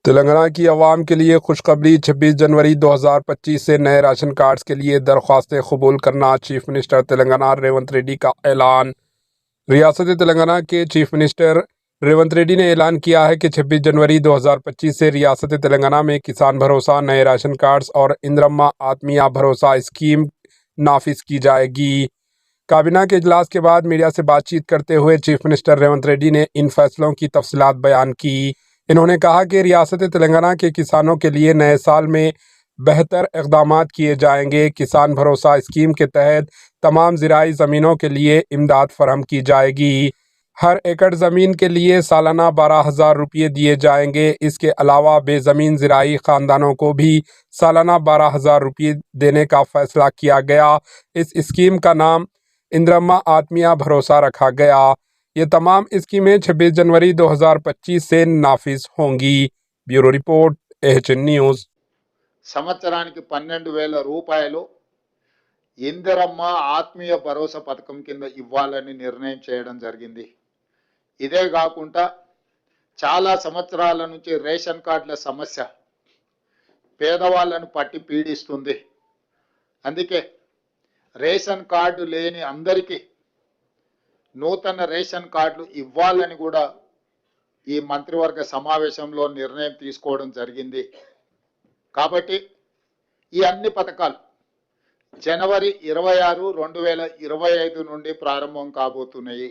تلنگانہ کی عوام کے لیے خوشخبری 26 جنوری 2025 سے نئے راشن کارڈز کے لیے درخواستیں قبول کرنا چیف منسٹر تلنگانہ ریونت ریڈی کا اعلان۔ ریاست تلنگانہ کے چیف منسٹر ریونت ریڈی نے اعلان کیا ہے کہ 26 جنوری 2025 سے ریاست تلنگانہ میں کسان بھروسہ نئے راشن کارڈز اور اندرما آتمیہ بھروسہ اسکیم نافذ کی جائے گی۔ کابینہ کے اجلاس کے بعد میڈیا سے بات چیت کرتے ہوئے چیف منسٹر ریونت ریڈی نے ان فیصلوں کی تفصیلات بیان کی۔ انہوں نے کہا کہ ریاست تلنگانہ کے کسانوں کے لیے نئے سال میں بہتر اقدامات کیے جائیں گے۔ کسان بھروسہ اسکیم کے تحت تمام زرعی زمینوں کے لیے امداد فراہم کی جائے گی۔ ہر ایکڑ زمین کے لیے سالانہ 12,000 روپے دیے جائیں گے۔ اس کے علاوہ بے زمین زرعی خاندانوں کو بھی سالانہ 12,000 روپے دینے کا فیصلہ کیا گیا۔ اس اسکیم کا نام اندرما آتمیہ بھروسہ رکھا گیا۔ یہ تمام اسکیمیں 26 جنوری 2025 سے نافذ ہوں گی۔ Bureau report AHN news. సంవత్సరానికి 12,000 రూపాయలు ఇందిరమ్మ ఆత్మీయ భరోసా పథకం కింద ఇవ్వాలని నిర్ణయం చేయడం జరిగింది। ఇదే కాకుండా చాలా సంవత్సరాల నుంచి రేషన్ కార్డుల సమస్య పేదవాళ్ళను పట్టి పీడిస్తుంది। అందుకే రేషన్ కార్డు లేని అందరికీ నూతన రేషన్ కార్డులు ఇవ్వాలని కూడా ఈ మంత్రివర్గ సమావేశంలో నిర్ణయం తీసుకోవడం జరిగింది। కాబట్టి ఈ అన్ని పథకాలు జనవరి 26, 2025 నుండి ప్రారంభం కాబోతున్నాయి।